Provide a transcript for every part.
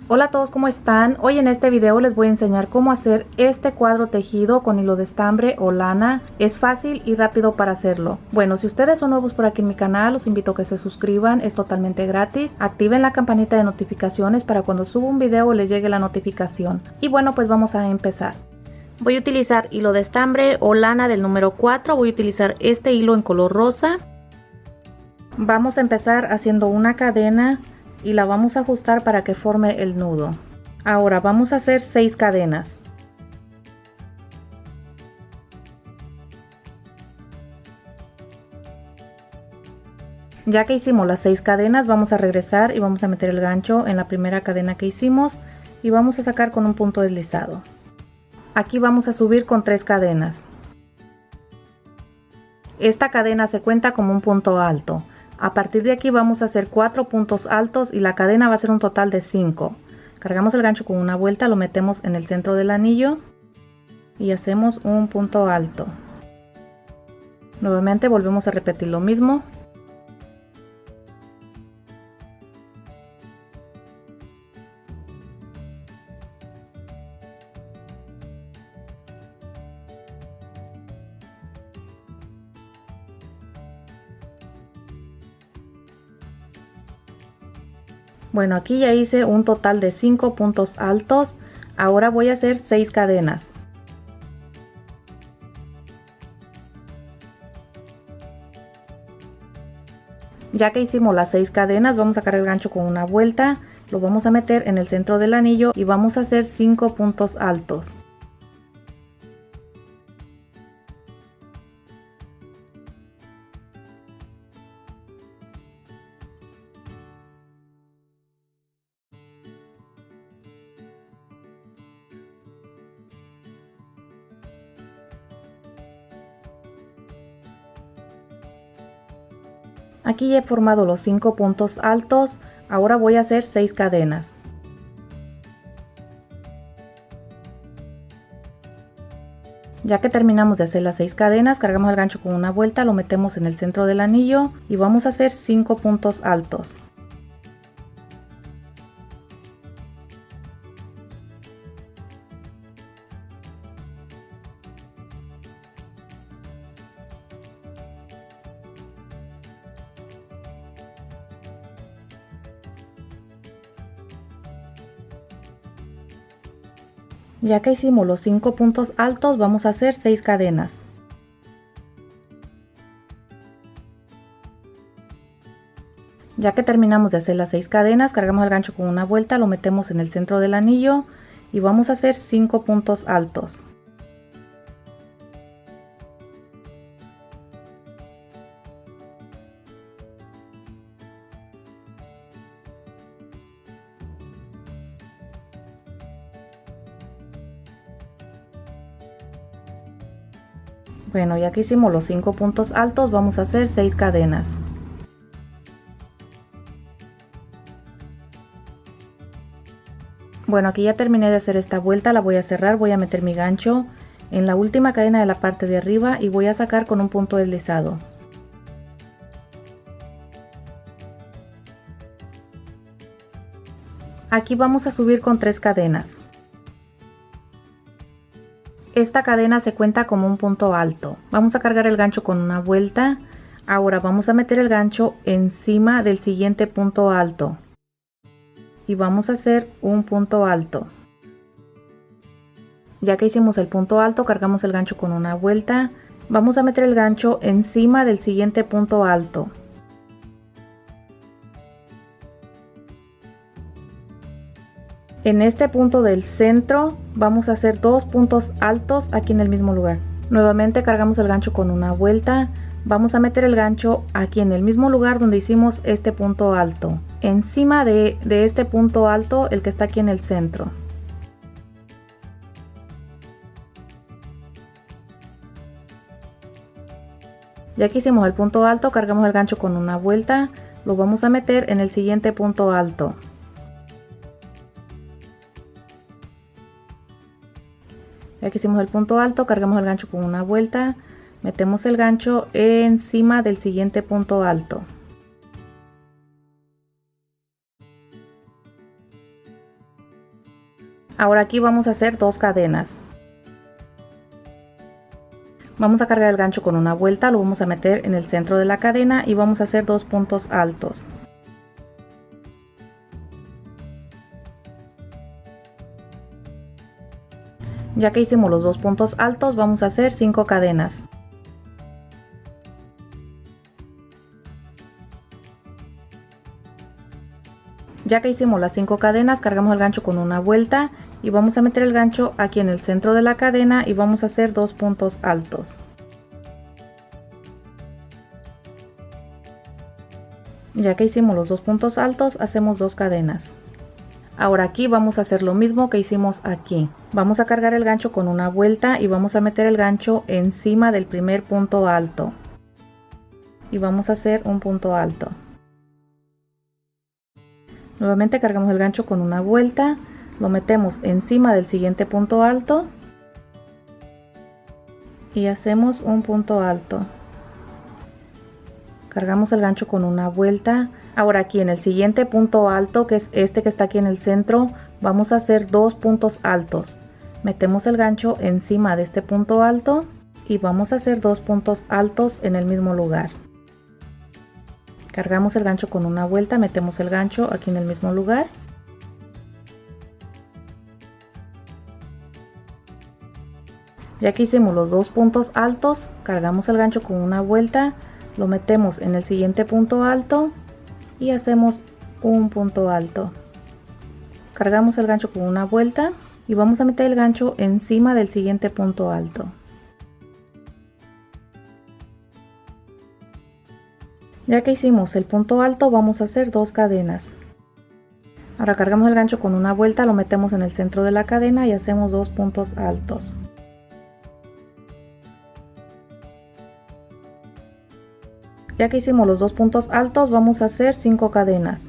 Hola a todos, ¿cómo están? Hoy en este video les voy a enseñar cómo hacer este cuadro tejido con hilo de estambre o lana. Es fácil y rápido para hacerlo. Bueno, si ustedes son nuevos por aquí en mi canal, los invito a que se suscriban, es totalmente gratis. Activen la campanita de notificaciones para cuando suba un video les llegue la notificación. Y bueno, pues vamos a empezar. Voy a utilizar hilo de estambre o lana del número 4, voy a utilizar este hilo en color rosa. Vamos a empezar haciendo una cadena y la vamos a ajustar para que forme el nudo. Ahora vamos a hacer 6 cadenas. Ya que hicimos las 6 cadenas, vamos a regresar y vamos a meter el gancho en la primera cadena que hicimos y vamos a sacar con un punto deslizado. Aquí vamos a subir con 3 cadenas. Esta cadena se cuenta como un punto alto. A partir de aquí vamos a hacer 4 puntos altos y la cadena va a ser un total de 5. Cargamos el gancho con una vuelta, lo metemos en el centro del anillo y hacemos un punto alto. Nuevamente volvemos a repetir lo mismo. Bueno, aquí ya hice un total de 5 puntos altos. Ahora voy a hacer 6 cadenas. Ya que hicimos las 6 cadenas, vamos a sacar el gancho con una vuelta, lo vamos a meter en el centro del anillo y vamos a hacer 5 puntos altos. Aquí ya he formado los 5 puntos altos, ahora voy a hacer 6 cadenas. Ya que terminamos de hacer las 6 cadenas, cargamos el gancho con una vuelta, lo metemos en el centro del anillo y vamos a hacer 5 puntos altos. Ya que hicimos los 5 puntos altos, vamos a hacer 6 cadenas. Ya que terminamos de hacer las 6 cadenas, cargamos el gancho con una vuelta, lo metemos en el centro del anillo y vamos a hacer 5 puntos altos. Bueno, ya que hicimos los 5 puntos altos, vamos a hacer 6 cadenas. Bueno, aquí ya terminé de hacer esta vuelta, la voy a cerrar, voy a meter mi gancho en la última cadena de la parte de arriba y voy a sacar con un punto deslizado. Aquí vamos a subir con 3 cadenas. Esta cadena se cuenta como un punto alto. Vamos a cargar el gancho con una vuelta. Ahora vamos a meter el gancho encima del siguiente punto alto. Y vamos a hacer un punto alto. Ya que hicimos el punto alto, cargamos el gancho con una vuelta. Vamos a meter el gancho encima del siguiente punto alto. En este punto del centro vamos a hacer 2 puntos altos aquí en el mismo lugar. Nuevamente cargamos el gancho con una vuelta. Vamos a meter el gancho aquí en el mismo lugar donde hicimos este punto alto. Encima de este punto alto, el que está aquí en el centro. Ya que hicimos el punto alto, cargamos el gancho con una vuelta. Lo vamos a meter en el siguiente punto alto. Ya que hicimos el punto alto, cargamos el gancho con una vuelta, metemos el gancho encima del siguiente punto alto. Ahora aquí vamos a hacer 2 cadenas. Vamos a cargar el gancho con una vuelta, lo vamos a meter en el centro de la cadena y vamos a hacer 2 puntos altos. Ya que hicimos los 2 puntos altos, vamos a hacer 5 cadenas. Ya que hicimos las 5 cadenas, cargamos el gancho con una vuelta y vamos a meter el gancho aquí en el centro de la cadena y vamos a hacer 2 puntos altos. Ya que hicimos los 2 puntos altos, hacemos 2 cadenas. Ahora aquí vamos a hacer lo mismo que hicimos aquí. Vamos a cargar el gancho con una vuelta y vamos a meter el gancho encima del primer punto alto. Y vamos a hacer un punto alto. Nuevamente cargamos el gancho con una vuelta, lo metemos encima del siguiente punto alto y hacemos un punto alto. Cargamos el gancho con una vuelta. Ahora aquí en el siguiente punto alto, que es este que está aquí en el centro, vamos a hacer 2 puntos altos. Metemos el gancho encima de este punto alto y vamos a hacer 2 puntos altos en el mismo lugar. Cargamos el gancho con una vuelta, metemos el gancho aquí en el mismo lugar. Ya que hicimos los 2 puntos altos, cargamos el gancho con una vuelta, lo metemos en el siguiente punto alto y hacemos un punto alto. Cargamos el gancho con una vuelta y vamos a meter el gancho encima del siguiente punto alto. Ya que hicimos el punto alto, vamos a hacer 2 cadenas. Ahora cargamos el gancho con una vuelta, lo metemos en el centro de la cadena y hacemos 2 puntos altos. Ya que hicimos los 2 puntos altos, vamos a hacer 5 cadenas.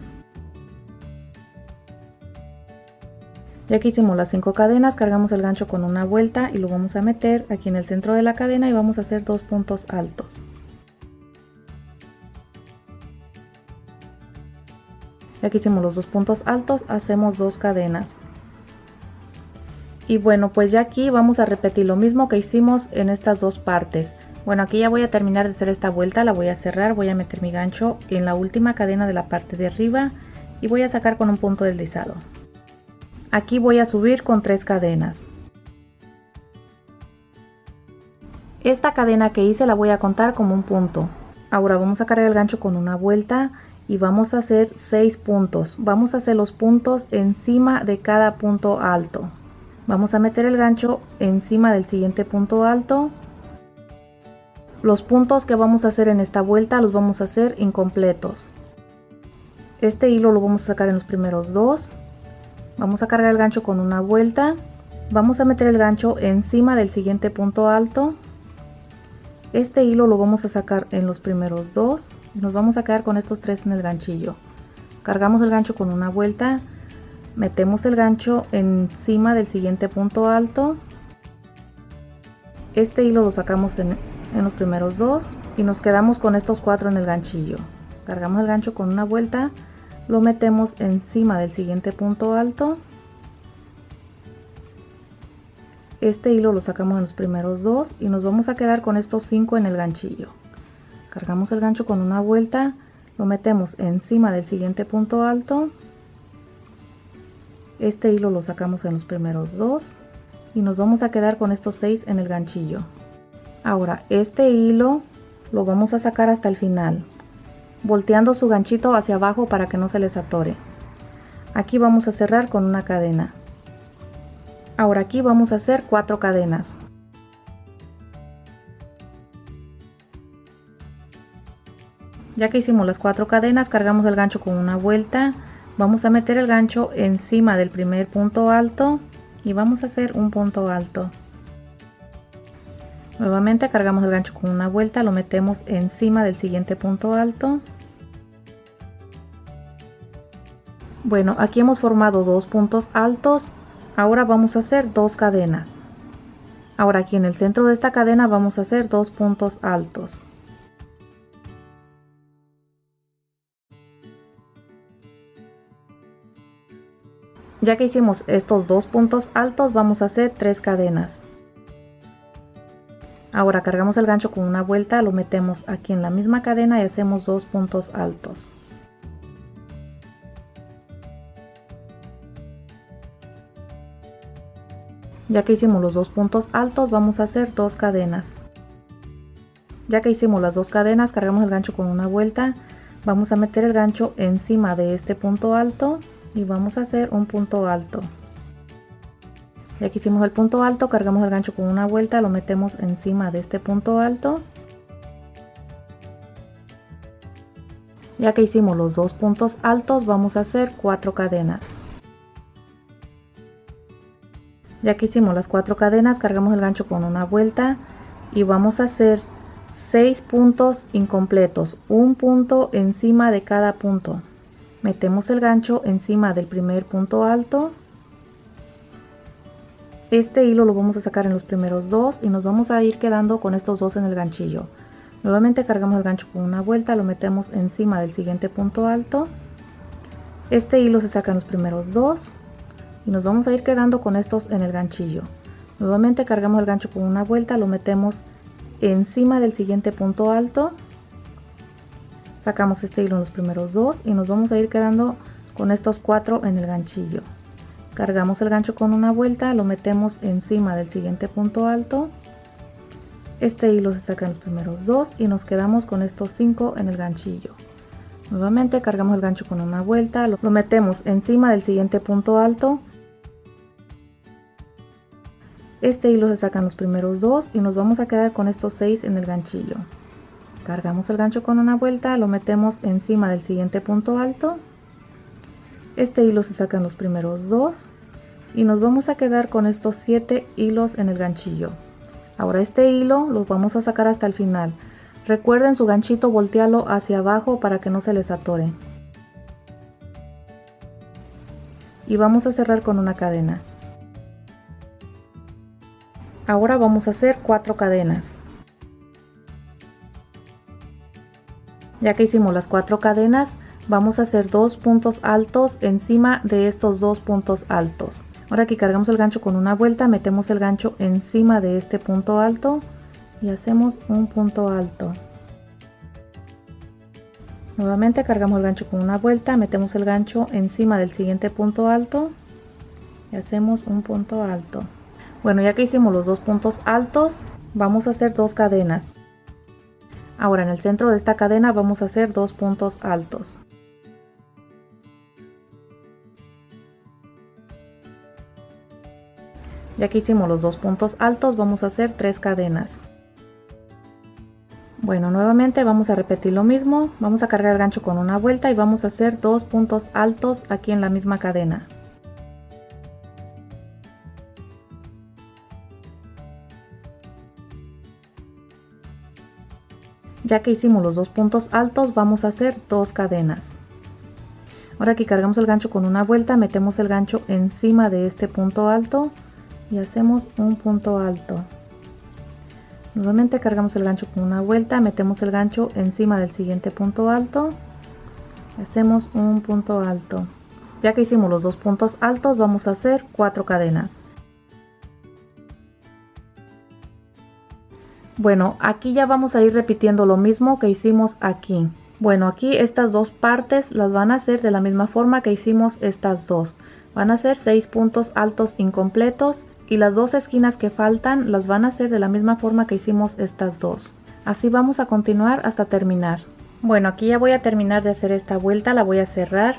Ya que hicimos las 5 cadenas, cargamos el gancho con una vuelta y lo vamos a meter aquí en el centro de la cadena y vamos a hacer 2 puntos altos. Ya que hicimos los 2 puntos altos, hacemos 2 cadenas. Y bueno, pues ya aquí vamos a repetir lo mismo que hicimos en estas dos partes. Bueno, aquí ya voy a terminar de hacer esta vuelta, la voy a cerrar, voy a meter mi gancho en la última cadena de la parte de arriba y voy a sacar con un punto deslizado. Aquí voy a subir con 3 cadenas. Esta cadena que hice la voy a contar como un punto. Ahora vamos a cargar el gancho con una vuelta y vamos a hacer 6 puntos. Vamos a hacer los puntos encima de cada punto alto. Vamos a meter el gancho encima del siguiente punto alto. Los puntos que vamos a hacer en esta vuelta los vamos a hacer incompletos. Este hilo lo vamos a sacar en los primeros 2. Vamos a cargar el gancho con una vuelta. Vamos a meter el gancho encima del siguiente punto alto. Este hilo lo vamos a sacar en los primeros 2. Y nos vamos a quedar con estos 3 en el ganchillo. Cargamos el gancho con una vuelta. Metemos el gancho encima del siguiente punto alto. Este hilo lo sacamos en los primeros 2 y nos quedamos con estos 4 en el ganchillo. Cargamos el gancho con una vuelta, lo metemos encima del siguiente punto alto. Este hilo lo sacamos en los primeros 2 y nos vamos a quedar con estos 5 en el ganchillo. Cargamos el gancho con una vuelta, lo metemos encima del siguiente punto alto. Este hilo lo sacamos en los primeros 2 y nos vamos a quedar con estos 6 en el ganchillo. Ahora este hilo lo vamos a sacar hasta el final, volteando su ganchito hacia abajo para que no se les atore. Aquí vamos a cerrar con una cadena. Ahora aquí vamos a hacer 4 cadenas. Ya que hicimos las 4 cadenas, cargamos el gancho con una vuelta. Vamos a meter el gancho encima del primer punto alto y vamos a hacer un punto alto. Nuevamente cargamos el gancho con una vuelta, lo metemos encima del siguiente punto alto. Bueno, aquí hemos formado 2 puntos altos. Ahora vamos a hacer 2 cadenas. Ahora aquí en el centro de esta cadena vamos a hacer 2 puntos altos. Ya que hicimos estos 2 puntos altos, vamos a hacer 3 cadenas. Ahora cargamos el gancho con una vuelta, lo metemos aquí en la misma cadena y hacemos 2 puntos altos. Ya que hicimos los 2 puntos altos, vamos a hacer 2 cadenas. Ya que hicimos las 2 cadenas, cargamos el gancho con una vuelta, vamos a meter el gancho encima de este punto alto y vamos a hacer un punto alto. Ya que hicimos el punto alto, cargamos el gancho con una vuelta, lo metemos encima de este punto alto. Ya que hicimos los 2 puntos altos, vamos a hacer 4 cadenas. Ya que hicimos las 4 cadenas, cargamos el gancho con una vuelta y vamos a hacer 6 puntos incompletos, un punto encima de cada punto. Metemos el gancho encima del primer punto alto. Este hilo lo vamos a sacar en los primeros 2 y nos vamos a ir quedando con estos 2 en el ganchillo. Nuevamente cargamos el gancho con una vuelta, lo metemos encima del siguiente punto alto. Este hilo se saca en los primeros 2 y nos vamos a ir quedando con estos en el ganchillo. Nuevamente cargamos el gancho con una vuelta, lo metemos encima del siguiente punto alto. Sacamos este hilo en los primeros 2 y nos vamos a ir quedando con estos 4 en el ganchillo. Cargamos el gancho con una vuelta, lo metemos encima del siguiente punto alto. Este hilo se saca en los primeros 2 y nos quedamos con estos 5 en el ganchillo. Nuevamente cargamos el gancho con una vuelta, lo metemos encima del siguiente punto alto. Este hilo se saca en los primeros 2 y nos vamos a quedar con estos 6 en el ganchillo. Cargamos el gancho con una vuelta, lo metemos encima del siguiente punto alto. Este hilo se saca en los primeros 2 y nos vamos a quedar con estos 7 hilos en el ganchillo. Ahora este hilo lo vamos a sacar hasta el final. Recuerden su ganchito voltearlo hacia abajo para que no se les atore. Y vamos a cerrar con una cadena. Ahora vamos a hacer 4 cadenas. Ya que hicimos las 4 cadenas, vamos a hacer 2 puntos altos encima de estos 2 puntos altos. Ahora aquí cargamos el gancho con una vuelta, metemos el gancho encima de este punto alto y hacemos un punto alto. Nuevamente cargamos el gancho con una vuelta, metemos el gancho encima del siguiente punto alto y hacemos un punto alto. Bueno, ya que hicimos los 2 puntos altos, vamos a hacer 2 cadenas. Ahora en el centro de esta cadena vamos a hacer 2 puntos altos. Ya que hicimos los 2 puntos altos, vamos a hacer 3 cadenas. Bueno, nuevamente vamos a repetir lo mismo. Vamos a cargar el gancho con una vuelta y vamos a hacer 2 puntos altos aquí en la misma cadena. Ya que hicimos los 2 puntos altos, vamos a hacer 2 cadenas. Ahora aquí cargamos el gancho con una vuelta, metemos el gancho encima de este punto alto y hacemos un punto alto. Nuevamente cargamos el gancho con una vuelta, metemos el gancho encima del siguiente punto alto y hacemos un punto alto. Ya que hicimos los 2 puntos altos, vamos a hacer 4 cadenas. Bueno, aquí ya vamos a ir repitiendo lo mismo que hicimos aquí. Bueno, aquí estas 2 partes las van a hacer de la misma forma que hicimos estas 2. Van a ser 6 puntos altos incompletos y las 2 esquinas que faltan las van a hacer de la misma forma que hicimos estas 2. Así vamos a continuar hasta terminar. Bueno, aquí ya voy a terminar de hacer esta vuelta, la voy a cerrar.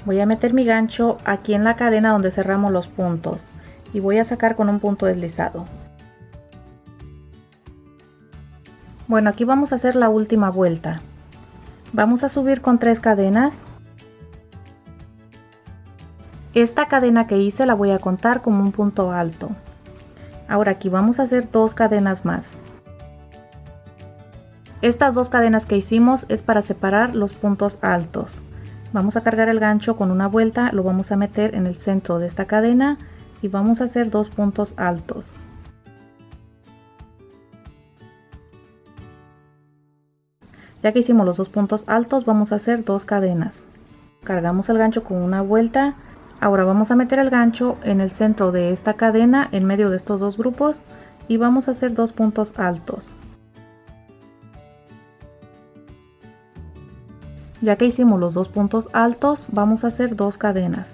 Voy a meter mi gancho aquí en la cadena donde cerramos los puntos y voy a sacar con un punto deslizado. Bueno, aquí vamos a hacer la última vuelta. Vamos a subir con 3 cadenas. Esta cadena que hice la voy a contar como un punto alto. Ahora aquí vamos a hacer 2 cadenas más. Estas 2 cadenas que hicimos es para separar los puntos altos. Vamos a cargar el gancho con una vuelta, lo vamos a meter en el centro de esta cadena y vamos a hacer 2 puntos altos. Ya que hicimos los 2 puntos altos, vamos a hacer 2 cadenas. Cargamos el gancho con una vuelta Ahora vamos a meter el gancho en el centro de esta cadena, en medio de estos dos grupos, y vamos a hacer 2 puntos altos. Ya que hicimos los 2 puntos altos, vamos a hacer 2 cadenas.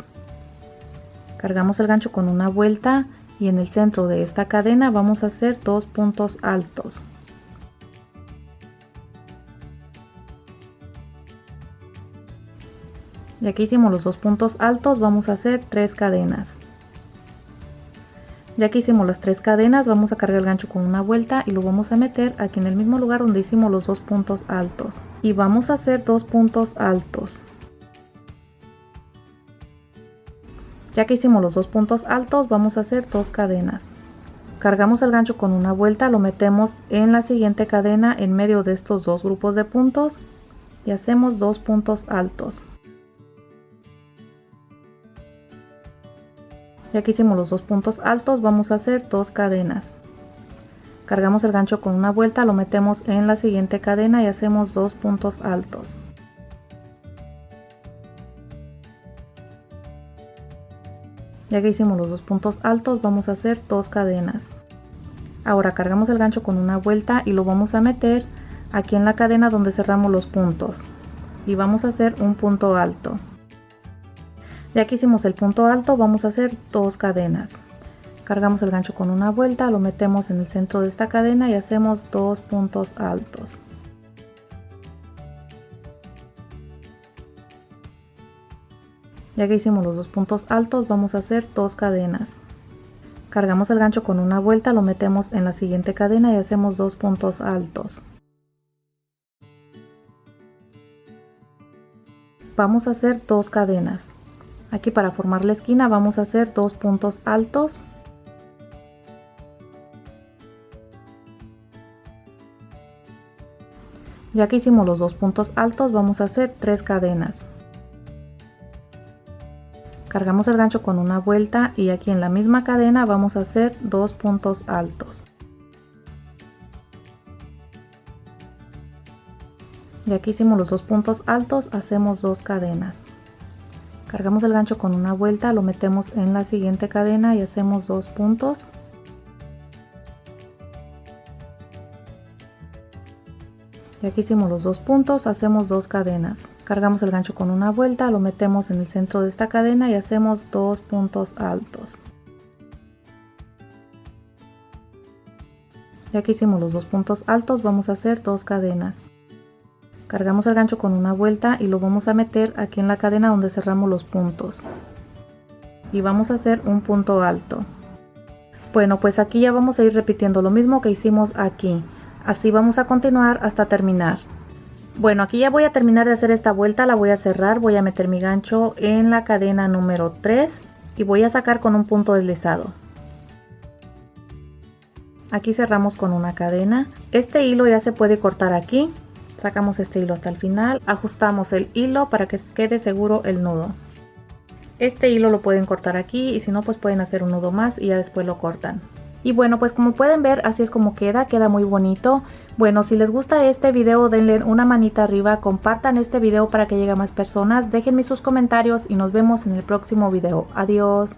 Cargamos el gancho con una vuelta y en el centro de esta cadena vamos a hacer 2 puntos altos. Ya que hicimos los 2 puntos altos, vamos a hacer 3 cadenas. Ya que hicimos las 3 cadenas, vamos a cargar el gancho con una vuelta y lo vamos a meter aquí en el mismo lugar donde hicimos los 2 puntos altos. Y vamos a hacer 2 puntos altos. Ya que hicimos los 2 puntos altos, vamos a hacer 2 cadenas. Cargamos el gancho con una vuelta, lo metemos en la siguiente cadena en medio de estos dos grupos de puntos y hacemos 2 puntos altos. Ya que hicimos los 2 puntos altos, vamos a hacer 2 cadenas. Cargamos el gancho con una vuelta, lo metemos en la siguiente cadena y hacemos 2 puntos altos. Ya que hicimos los 2 puntos altos, vamos a hacer 2 cadenas. Ahora cargamos el gancho con una vuelta y lo vamos a meter aquí en la cadena donde cerramos los puntos. Y vamos a hacer un punto alto. Ya que hicimos el punto alto, vamos a hacer 2 cadenas. Cargamos el gancho con una vuelta, lo metemos en el centro de esta cadena y hacemos 2 puntos altos. Ya que hicimos los 2 puntos altos, vamos a hacer 2 cadenas. Cargamos el gancho con una vuelta, lo metemos en la siguiente cadena y hacemos 2 puntos altos. Vamos a hacer 2 cadenas. Aquí para formar la esquina vamos a hacer 2 puntos altos. Ya que hicimos los 2 puntos altos, vamos a hacer 3 cadenas. Cargamos el gancho con una vuelta y aquí en la misma cadena vamos a hacer 2 puntos altos. Ya que hicimos los 2 puntos altos, hacemos 2 cadenas. Cargamos el gancho con una vuelta, lo metemos en la siguiente cadena y hacemos 2 puntos. Ya que hicimos los 2 puntos, hacemos 2 cadenas. Cargamos el gancho con una vuelta, lo metemos en el centro de esta cadena y hacemos 2 puntos altos. Ya que hicimos los 2 puntos altos, vamos a hacer 2 cadenas. Cargamos el gancho con una vuelta y lo vamos a meter aquí en la cadena donde cerramos los puntos. Y vamos a hacer un punto alto. Bueno, pues aquí ya vamos a ir repitiendo lo mismo que hicimos aquí. Así vamos a continuar hasta terminar. Bueno, aquí ya voy a terminar de hacer esta vuelta, la voy a cerrar, voy a meter mi gancho en la cadena número 3 y voy a sacar con un punto deslizado. Aquí cerramos con una cadena. Este hilo ya se puede cortar aquí. Sacamos este hilo hasta el final, ajustamos el hilo para que quede seguro el nudo. Este hilo lo pueden cortar aquí y si no pues pueden hacer un nudo más y ya después lo cortan. Y bueno, pues como pueden ver así es como queda muy bonito. Bueno, si les gusta este video denle una manita arriba, compartan este video para que llegue a más personas, déjenme sus comentarios y nos vemos en el próximo video. Adiós.